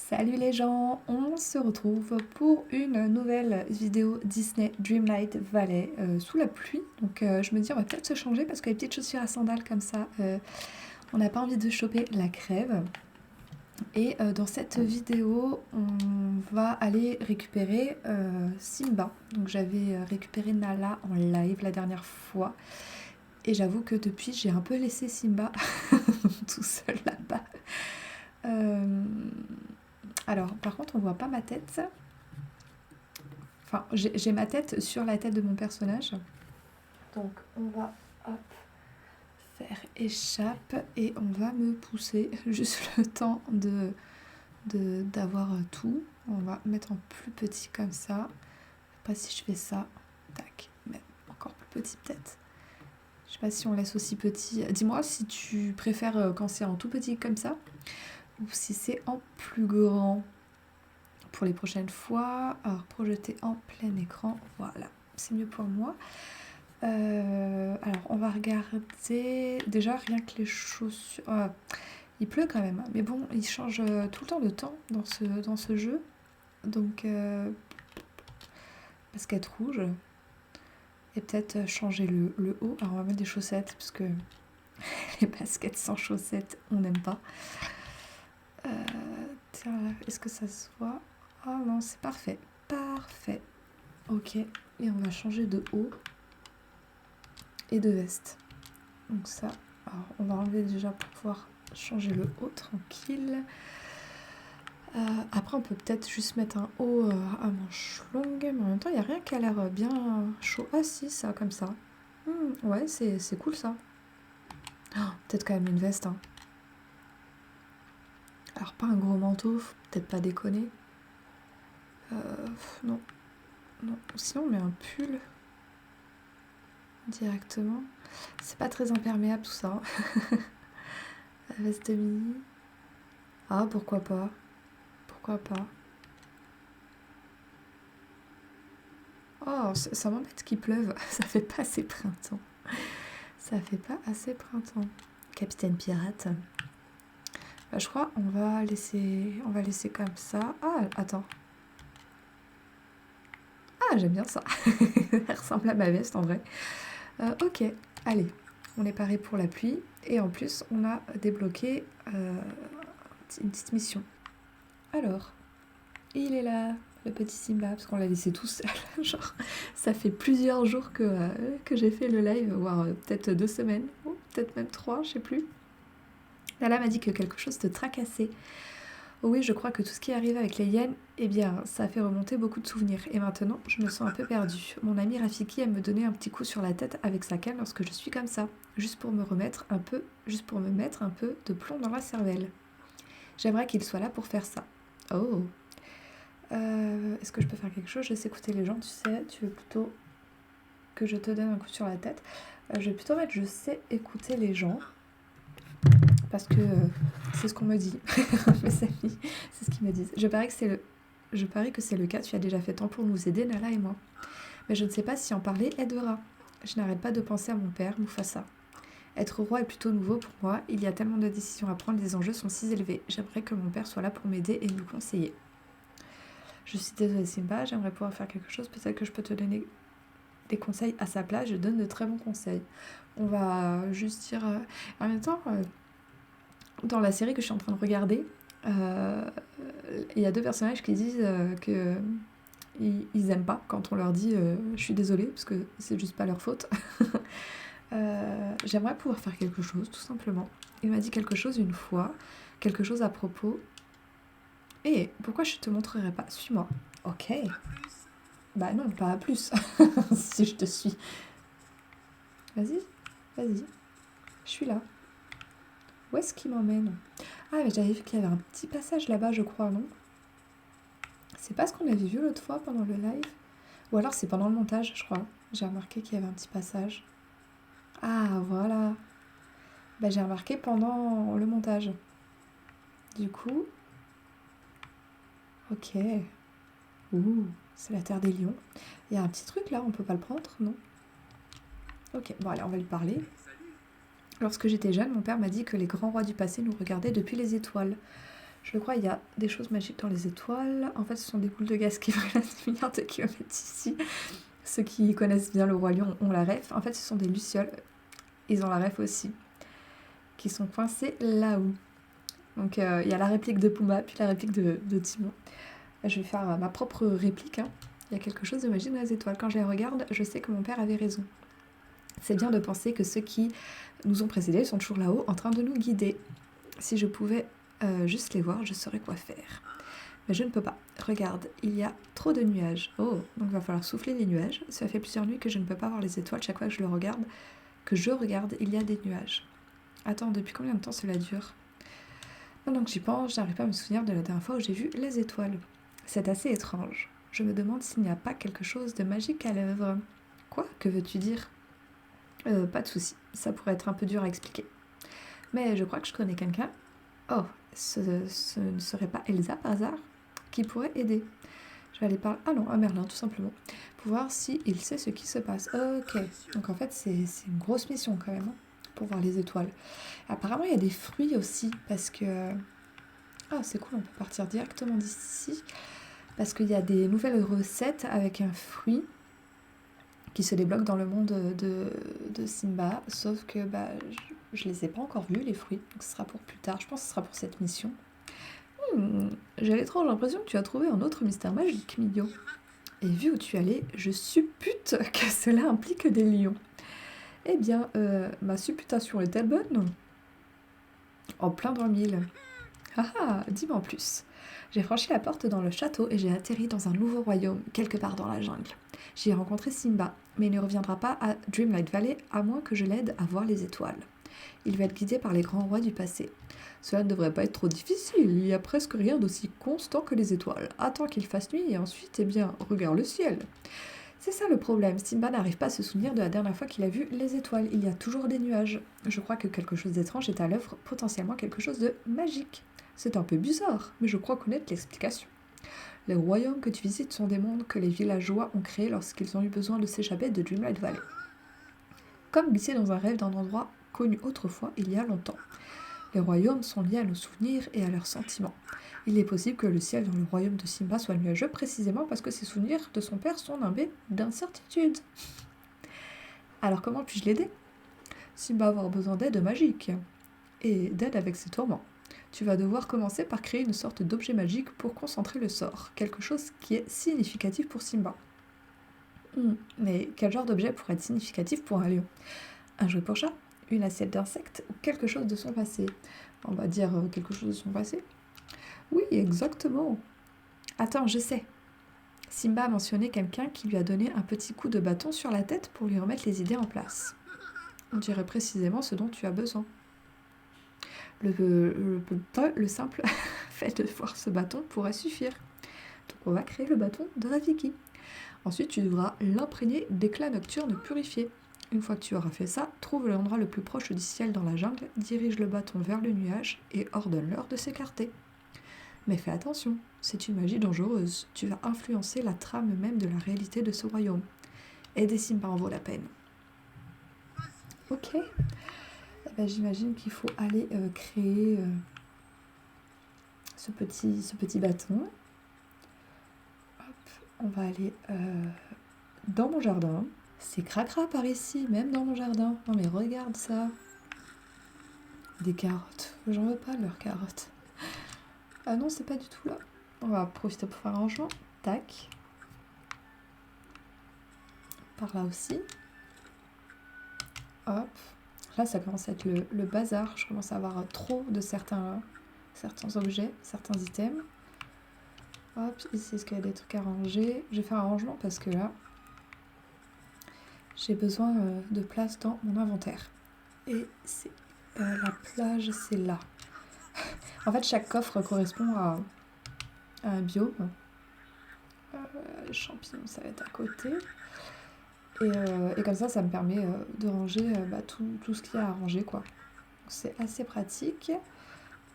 Salut les gens, on se retrouve pour une nouvelle vidéo Disney Dreamlight Valley sous la pluie. Donc je me dis on va peut-être se changer parce que les petites chaussures à sandales comme ça, on n'a pas envie de choper la crève. Et dans cette vidéo, on va aller récupérer Simba. Donc j'avais récupéré Nala en live la dernière fois. Et j'avoue que depuis j'ai un peu laissé Simba tout seul là-bas. Alors, par contre, on voit pas ma tête. Enfin, j'ai ma tête sur la tête de mon personnage. Donc, on va hop, faire échappe et on va me pousser juste le temps d'avoir tout. On va mettre en plus petit comme ça. Je sais pas si je fais ça. Tac, mais encore plus petit peut-être. Je sais pas si on laisse aussi petit. Dis-moi si tu préfères quand c'est en tout petit comme ça ou si c'est en plus grand. Pour les prochaines fois, alors projeter en plein écran, voilà, c'est mieux pour moi. Alors on va regarder, déjà rien que les chaussures, il pleut quand même, mais bon, il change tout le temps de temps dans ce jeu, donc basket rouge, et peut-être changer le haut, alors on va mettre des chaussettes, parce que les baskets sans chaussettes, on n'aime pas. Tiens, est-ce que ça se voit? Oh non, c'est parfait. Parfait. Ok. Et on va changer de haut et de veste. Donc ça, alors on va enlever déjà pour pouvoir changer le haut tranquille. Après, on peut peut-être juste mettre un haut à manches longues. Mais en même temps, il n'y a rien qui a l'air bien chaud. Ah si, ça, comme ça. Ouais, c'est cool ça. Oh, peut-être quand même une veste. Hein. Alors, pas un gros manteau, faut peut-être pas déconner. Non. Non. Sinon, on met un pull directement. C'est pas très imperméable tout ça. La veste mini. Ah, pourquoi pas. Pourquoi pas. Oh, ça m'embête qu'il pleuve. Ça fait pas assez printemps. Ça fait pas assez printemps. Capitaine Pirate. Bah, je crois on va laisser comme ça. Ah, attends. Ah, j'aime bien ça. Elle ressemble à ma veste en vrai. Ok, allez. On est paré pour la pluie. Et en plus, on a débloqué une petite mission. Alors, il est là, le petit Simba, parce qu'on l'a laissé tout seul. Genre, ça fait plusieurs jours que j'ai fait le live, voire peut-être 2 semaines, ou peut-être même 3, je sais plus. Lala m'a dit que quelque chose te tracassait. Oh oui, je crois que tout ce qui arrive avec les hyènes, eh bien, ça a fait remonter beaucoup de souvenirs. Et maintenant, je me sens un peu perdue. Mon amie Rafiki aime me donner un petit coup sur la tête avec sa canne lorsque je suis comme ça, juste pour me mettre un peu de plomb dans la cervelle. J'aimerais qu'il soit là pour faire ça. Oh. Est-ce que je peux faire quelque chose? Je sais écouter les gens, tu sais. Tu veux plutôt que je te donne un coup sur la tête? Je vais plutôt mettre je sais écouter les gens. Parce que c'est ce qu'on me dit. Mes amis, c'est ce qu'ils me disent. Je parie que c'est le cas. Tu as déjà fait tant pour nous aider, Nala et moi. Mais je ne sais pas si en parler aidera. Je n'arrête pas de penser à mon père, Mufasa. Être roi est plutôt nouveau pour moi. Il y a tellement de décisions à prendre, les enjeux sont si élevés. J'aimerais que mon père soit là pour m'aider et nous conseiller. Je suis désolée Simba, j'aimerais pouvoir faire quelque chose. Peut-être que je peux te donner des conseils à sa place. Je donne de très bons conseils. On va juste dire... En même temps, dans la série que je suis en train de regarder, il y a 2 personnages qui disent que ils aiment pas quand on leur dit je suis désolée parce que c'est juste pas leur faute. J'aimerais pouvoir faire quelque chose tout simplement. Il m'a dit quelque chose une fois, quelque chose à propos. Et pourquoi je te montrerai pas? Suis-moi. Ok. Bah non, pas à plus. Si je te suis. Vas-y, vas-y. Je suis là. Où est-ce qu'il m'emmène? Ah mais j'avais vu qu'il y avait un petit passage là-bas je crois, non? C'est pas ce qu'on avait vu l'autre fois pendant le live? Ou alors c'est pendant le montage, je crois. J'ai remarqué qu'il y avait un petit passage. Ah, voilà. Bah, j'ai remarqué pendant le montage. Du coup... Ok. Ouh, c'est la terre des lions. Il y a un petit truc là, on peut pas le prendre, non? Ok, bon allez, on va lui parler. Lorsque j'étais jeune, mon père m'a dit que les grands rois du passé nous regardaient depuis les étoiles. Je crois il y a des choses magiques dans les étoiles. En fait, ce sont des boules de gaz qui brûlent à des milliards de kilomètres d'ici. Ceux qui connaissent bien le Roi Lion ont la ref. En fait, ce sont des lucioles. Ils ont la ref aussi. Qui sont coincés là-haut. Donc, il y a la réplique de Pumba, puis la réplique de Timon. Je vais faire ma propre réplique. Hein. Il y a quelque chose de magique dans les étoiles. Quand je les regarde, je sais que mon père avait raison. C'est bien de penser que ceux qui nous ont précédés sont toujours là-haut, en train de nous guider. Si je pouvais juste les voir, je saurais quoi faire. Mais je ne peux pas. Regarde, il y a trop de nuages. Oh, donc il va falloir souffler les nuages. Ça fait plusieurs nuits que je ne peux pas voir les étoiles. Chaque fois que je regarde, il y a des nuages. Attends, depuis combien de temps cela dure? Pendant que j'y pense, je n'arrive pas à me souvenir de la dernière fois où j'ai vu les étoiles. C'est assez étrange. Je me demande s'il n'y a pas quelque chose de magique à l'œuvre. Quoi? Que veux-tu dire? Pas de souci, ça pourrait être un peu dur à expliquer. Mais je crois que je connais quelqu'un. Oh, ce ne serait pas Elsa par hasard qui pourrait aider. Je vais aller parler... Ah non, à Merlin tout simplement. Pour voir s'il sait ce qui se passe. Ok, donc en fait c'est une grosse mission quand même, hein, pour voir les étoiles. Apparemment il y a des fruits aussi, parce que... Ah c'est cool, on peut partir directement d'ici. Parce qu'il y a des nouvelles recettes avec un fruit qui se débloquent dans le monde de Simba. Sauf que bah, je les ai pas encore vus les fruits, donc ce sera pour plus tard. Je pense que ce sera pour cette mission. J'ai l'étrange impression que tu as trouvé un autre mystère magique, Mignon. Et vu où tu allais, je suppute que cela implique des lions. Eh bien, ma supputation est-elle bonne? En plein dans le mille. Ah ah, dis-moi en plus. J'ai franchi la porte dans le château et j'ai atterri dans un nouveau royaume, quelque part dans la jungle. J'y ai rencontré Simba, mais il ne reviendra pas à Dreamlight Valley à moins que je l'aide à voir les étoiles. Il va être guidé par les grands rois du passé. Cela ne devrait pas être trop difficile, il n'y a presque rien d'aussi constant que les étoiles. Attends qu'il fasse nuit et ensuite, eh bien, regarde le ciel. C'est ça le problème, Simba n'arrive pas à se souvenir de la dernière fois qu'il a vu les étoiles. Il y a toujours des nuages. Je crois que quelque chose d'étrange est à l'œuvre, potentiellement quelque chose de magique. C'est un peu bizarre, mais je crois connaître l'explication. Les royaumes que tu visites sont des mondes que les villageois ont créés lorsqu'ils ont eu besoin de s'échapper de Dreamlight Valley. Comme glisser dans un rêve d'un endroit connu autrefois il y a longtemps. Les royaumes sont liés à nos souvenirs et à leurs sentiments. Il est possible que le ciel dans le royaume de Simba soit nuageux précisément parce que ses souvenirs de son père sont imbés d'incertitude. Alors comment puis-je l'aider? Simba va avoir besoin d'aide magique et d'aide avec ses tourments. Tu vas devoir commencer par créer une sorte d'objet magique pour concentrer le sort, quelque chose qui est significatif pour Simba. Mais quel genre d'objet pourrait être significatif pour un lion? Un jouet pour chat? Une assiette d'insectes? Ou quelque chose de son passé? On va dire quelque chose de son passé? Oui, exactement. Attends, je sais. Simba a mentionné quelqu'un qui lui a donné un petit coup de bâton sur la tête pour lui remettre les idées en place. On dirait précisément ce dont tu as besoin. Le simple fait de voir ce bâton pourrait suffire. Donc on va créer le bâton de Rafiki. Ensuite, tu devras l'imprégner d'éclats nocturnes purifiés. Une fois que tu auras fait ça, trouve l'endroit le plus proche du ciel dans la jungle, dirige le bâton vers le nuage et ordonne-leur de s'écarter. Mais fais attention, c'est une magie dangereuse. Tu vas influencer la trame même de la réalité de ce royaume. Aider Simba en vaut la peine. Ok. Eh ben, j'imagine qu'il faut aller créer ce petit bâton. Hop, on va aller dans mon jardin. C'est cracra par ici, même dans mon jardin. Non mais regarde ça. Des carottes. J'en veux pas de leurs carottes. Ah non, c'est pas du tout là. On va profiter pour faire un rangement. Tac. Par là aussi. Hop. Là, ça commence à être le bazar. Je commence à avoir trop de certains objets, certains items. Hop, ici, est-ce qu'il y a des trucs à ranger? Je vais faire un rangement parce que là, j'ai besoin de place dans mon inventaire. Et c'est la plage, c'est là. En fait, chaque coffre correspond à un biome. Champignons, ça va être à côté. Et comme ça me permet de ranger tout ce qu'il y a à ranger, quoi. C'est assez pratique.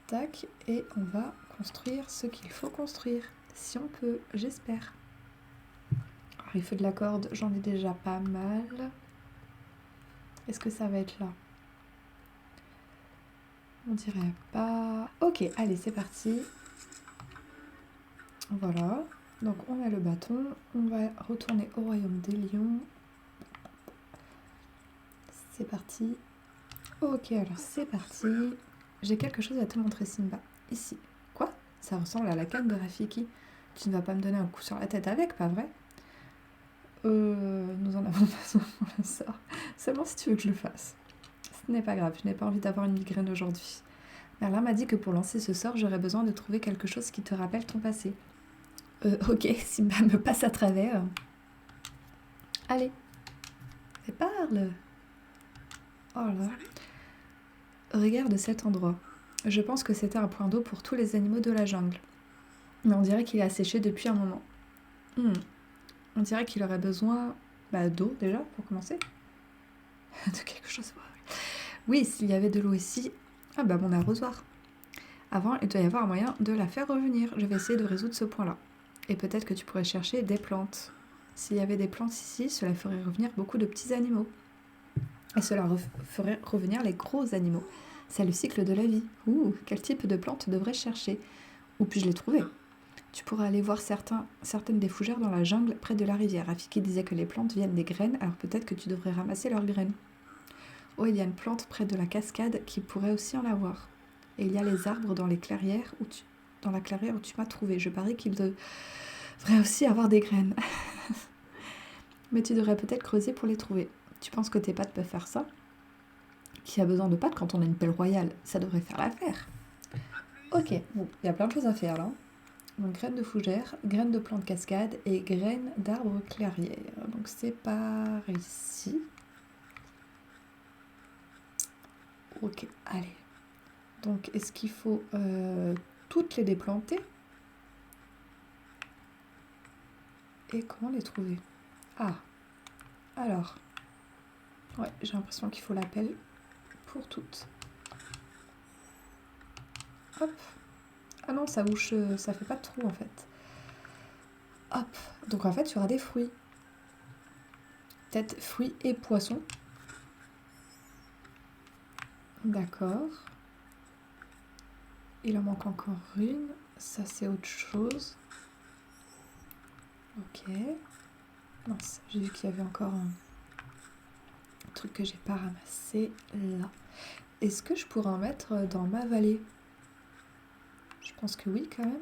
Tac, et on va construire ce qu'il faut construire. Si on peut, j'espère. Alors, il faut de la corde, j'en ai déjà pas mal. Est-ce que ça va être là? On dirait pas. Ok, allez, c'est parti. Voilà. Donc on a le bâton. On va retourner au royaume des lions. C'est parti. Ok, alors c'est parti. J'ai quelque chose à te montrer, Simba. Ici. Quoi? Ça ressemble à la canne de Rafiki. Tu ne vas pas me donner un coup sur la tête avec, pas vrai? Nous en avons besoin pour le sort. Seulement si tu veux que je le fasse. Ce n'est pas grave, je n'ai pas envie d'avoir une migraine aujourd'hui. Merlin m'a dit que pour lancer ce sort, j'aurais besoin de trouver quelque chose qui te rappelle ton passé. Ok, Simba me passe à travers. Allez, mais parle. Oh là. Regarde cet endroit. Je pense que c'était un point d'eau pour tous les animaux de la jungle. Mais on dirait qu'il est asséché depuis un moment. On dirait qu'il aurait besoin d'eau déjà, pour commencer. De quelque chose. Oui, s'il y avait de l'eau ici, mon arrosoir. Avant, il doit y avoir un moyen de la faire revenir. Je vais essayer de résoudre ce point-là. Et peut-être que tu pourrais chercher des plantes. S'il y avait des plantes ici, cela ferait revenir beaucoup de petits animaux. Et cela ferait revenir les gros animaux. C'est le cycle de la vie. Ouh, quel type de plantes devrais-je chercher? Où puis-je les trouver? Tu pourras aller voir certaines des fougères dans la jungle près de la rivière. Rafiki disait que les plantes viennent des graines, alors peut-être que tu devrais ramasser leurs graines. Oh, il y a une plante près de la cascade qui pourrait aussi en avoir. Et il y a les arbres dans la clairière où tu m'as trouvé. Je parie qu'ils devraient aussi avoir des graines. Mais tu devrais peut-être creuser pour les trouver. Tu penses que tes pattes peuvent faire ça? Qui a besoin de pattes quand on a une pelle royale? Ça devrait faire l'affaire. Ok, bon, il y a plein de choses à faire là. Donc graines de fougère, graines de plantes cascade et graines d'arbres clairière. Donc c'est par ici. Ok, allez. Donc est-ce qu'il faut toutes les déplanter? Et comment les trouver? Ah, alors. Ouais, j'ai l'impression qu'il faut la pelle pour toutes. Hop. Ah non, ça bouche, ça fait pas de trou en fait. Hop. Donc en fait, il y aura des fruits. Peut-être fruits et poissons. D'accord. Il en manque encore une. Ça, c'est autre chose. Ok. Mince, j'ai vu qu'il y avait encore un truc que j'ai pas ramassé là. Est-ce que je pourrais en mettre dans ma vallée? Je pense que oui, quand même.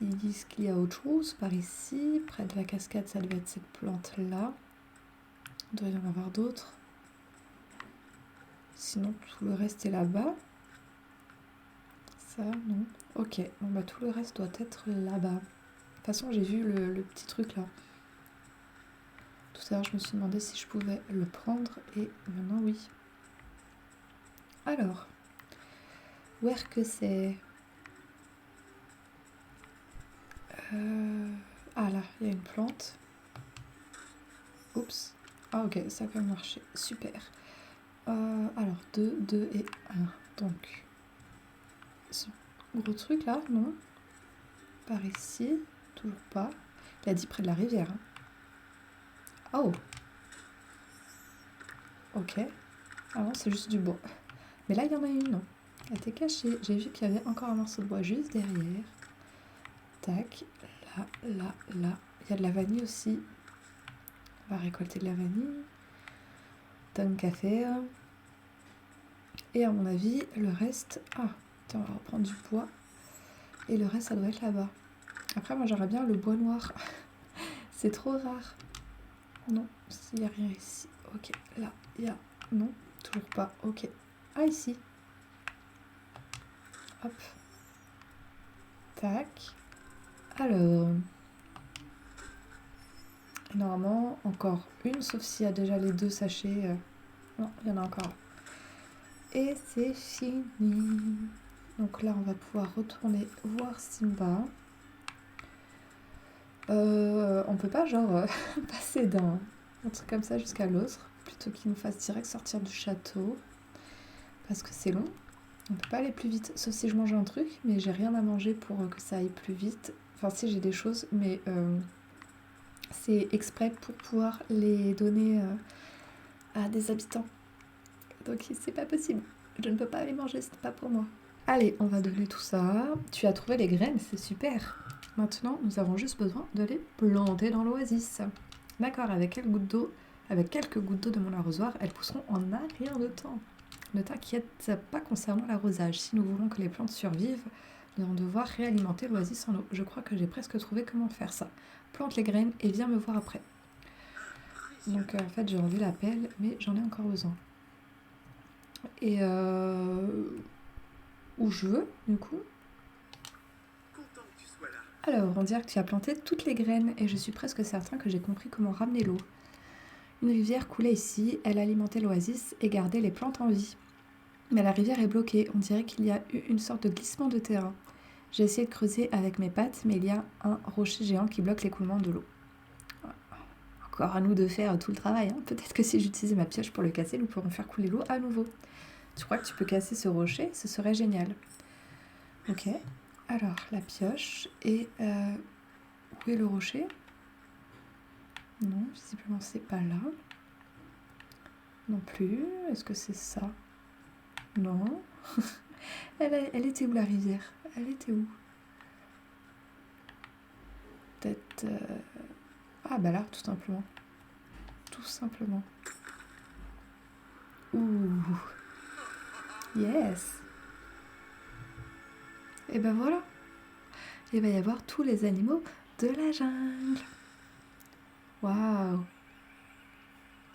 Ils disent qu'il y a autre chose par ici. Près de la cascade, ça devait être cette plante-là. Il doit y en avoir d'autres. Sinon, tout le reste est là-bas. Ça, non. Ok, bon tout le reste doit être là-bas. De toute façon, j'ai vu le petit truc là. Tout à l'heure, je me suis demandé si je pouvais le prendre et maintenant, oui. Alors, où est-ce que c'est? Ah là, il y a une plante. Oups. Ah ok, ça a quand même marché. Super. Alors, 2, 2 et 1. Donc, ce gros truc là, non. Par ici, toujours pas. Il a dit près de la rivière. Oh. Ok. Ah non, c'est juste du bois. Mais là, il y en a une, non. Elle était cachée. J'ai vu qu'il y avait encore un morceau de bois juste derrière. Tac. Là, là, là. Il y a de la vanille aussi. On va récolter de la vanille. Tant qu'à faire. Et à mon avis, le reste... Ah, tiens, on va reprendre du bois. Et le reste, ça doit être là-bas. Après, moi, j'aurais bien le bois noir. C'est trop rare. Non, il n'y a rien ici. Ok, là, il y a... Non, toujours pas. Ok. Ah, ici. Hop. Tac. Alors... Normalement, encore une, sauf s'il y a déjà les 2 sachets. Non, il y en a encore. Et c'est fini. Donc là, on va pouvoir retourner voir Simba. On peut pas, genre, passer d'un truc comme ça jusqu'à l'autre, plutôt qu'il nous fasse direct sortir du château. Parce que c'est long. On peut pas aller plus vite, sauf si je mange un truc, mais j'ai rien à manger pour que ça aille plus vite. Enfin, si, j'ai des choses, mais c'est exprès pour pouvoir les donner à des habitants. Donc c'est pas possible. Je ne peux pas les manger, c'est pas pour moi. Allez, on va donner tout ça. Tu as trouvé les graines, c'est super. Maintenant, nous avons juste besoin de les planter dans l'oasis. D'accord, avec quelques gouttes d'eau de mon arrosoir, elles pousseront en un rien de temps. Ne t'inquiète pas concernant l'arrosage. Si nous voulons que les plantes survivent, nous allons devoir réalimenter l'oasis en eau. Je crois que j'ai presque trouvé comment faire ça. Plante les graines et viens me voir après. Donc en fait, j'ai enlevé la pelle, mais j'en ai encore besoin. Et où je veux, du coup. Alors, on dirait que tu as planté toutes les graines et je suis presque certain que j'ai compris comment ramener l'eau. Une rivière coulait ici, elle alimentait l'oasis et gardait les plantes en vie. Mais la rivière est bloquée, on dirait qu'il y a eu une sorte de glissement de terrain. J'ai essayé de creuser avec mes pattes, mais il y a un rocher géant qui bloque l'écoulement de l'eau. Encore à nous de faire tout le travail, hein. Peut-être que si j'utilisais ma pioche pour le casser, nous pourrons faire couler l'eau à nouveau. Tu crois que tu peux casser ce rocher? Ce serait génial. Ok, alors la pioche, et où est le rocher? Non, visiblement c'est pas là. Non plus, est-ce que c'est ça? Non. Elle était où la rivière? Elle était où? Peut-être... Ah bah là, tout simplement. Tout simplement. Ouh. Yes. Et ben voilà. Il va y avoir tous les animaux de la jungle. Waouh.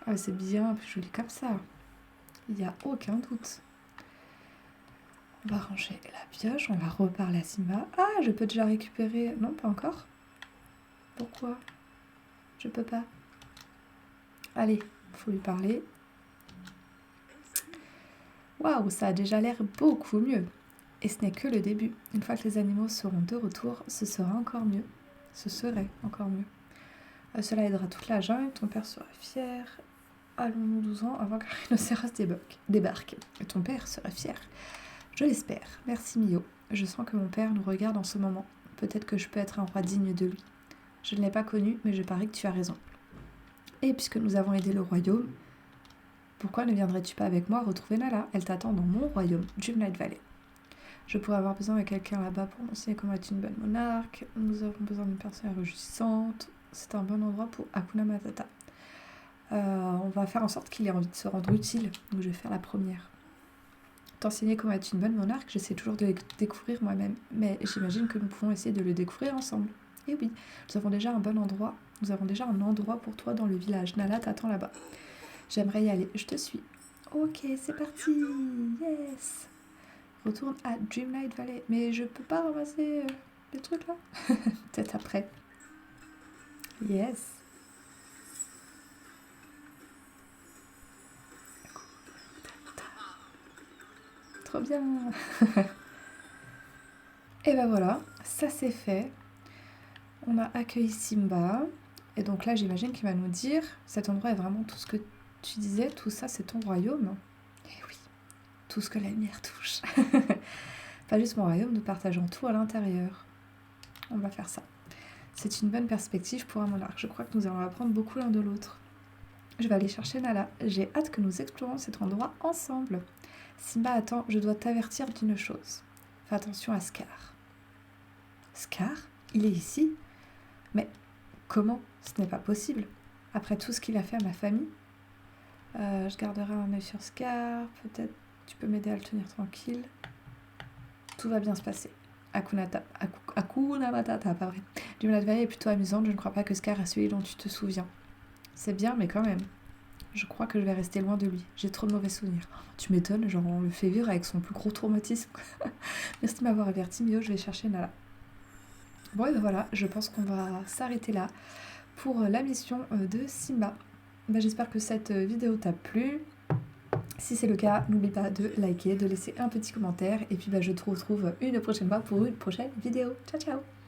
Ah, c'est bien plus joli comme ça. Il n'y a aucun doute. On va ranger la pioche, on va reparler à Simba. Ah, je peux déjà récupérer... Non, pas encore. Pourquoi? Je peux pas. Allez, il faut lui parler. Waouh, ça a déjà l'air beaucoup mieux. Et ce n'est que le début. Une fois que les animaux seront de retour, ce sera encore mieux. Ce serait encore mieux. Cela aidera toute la jungle, ton père sera fier. Allons-nous 12 ans avant qu'un rhinocéros débarque. Et ton père sera fier. Je l'espère. Merci Mio. Je sens que mon père nous regarde en ce moment. Peut-être que je peux être un roi digne de lui. Je ne l'ai pas connu, mais je parie que tu as raison. Et puisque nous avons aidé le royaume, pourquoi ne viendrais-tu pas avec moi retrouver Nala? Elle t'attend dans mon royaume, Dreamlight Valley. Je pourrais avoir besoin de quelqu'un là-bas pour m'enseigner comment être une bonne monarque. Nous avons besoin d'une personne réjouissante. C'est un bon endroit pour Hakuna Matata. On va faire en sorte qu'il ait envie de se rendre utile. Donc je vais faire la première. T'enseigner comment être une bonne monarque, j'essaie toujours de le découvrir moi-même. Mais j'imagine que nous pouvons essayer de le découvrir ensemble. Et oui, nous avons déjà un bon endroit. Nous avons déjà un endroit pour toi dans le village. Nala t'attend là-bas. J'aimerais y aller. Je te suis. Ok, c'est parti. Yes. Retourne à Dreamlight Valley. Mais je peux pas ramasser les trucs là? Peut-être après. Yes. Trop bien. Et ben voilà, ça c'est fait. On a accueilli Simba. Et donc là, j'imagine qu'il va nous dire, cet endroit est vraiment tout ce que tu disais, tout ça c'est ton royaume. Et oui, tout ce que la lumière touche. Pas juste mon royaume, nous partageons tout à l'intérieur. On va faire ça. C'est une bonne perspective pour un monarque. Je crois que nous allons apprendre beaucoup l'un de l'autre. Je vais aller chercher Nala. J'ai hâte que nous explorons cet endroit ensemble. Simba, attends, je dois t'avertir d'une chose. Fais attention à Scar. Scar? Il est ici? Mais comment? Ce n'est pas possible. Après tout ce qu'il a fait à ma famille. Je garderai un œil sur Scar. Peut-être tu peux m'aider à le tenir tranquille. Tout va bien se passer. Hakuna Matata, pas vrai. Dreamlight Valley est plutôt amusante. Je ne crois pas que Scar est celui dont tu te souviens. C'est bien, mais quand même. Je crois que je vais rester loin de lui. J'ai trop de mauvais souvenirs. Tu m'étonnes, genre on le fait vivre avec son plus gros traumatisme. Merci de m'avoir averti, Mio, je vais chercher Nala. Bon, et ben voilà, je pense qu'on va s'arrêter là pour la mission de Simba. J'espère que cette vidéo t'a plu. Si c'est le cas, n'oublie pas de liker, de laisser un petit commentaire. Et puis je te retrouve une prochaine fois pour une prochaine vidéo. Ciao, ciao!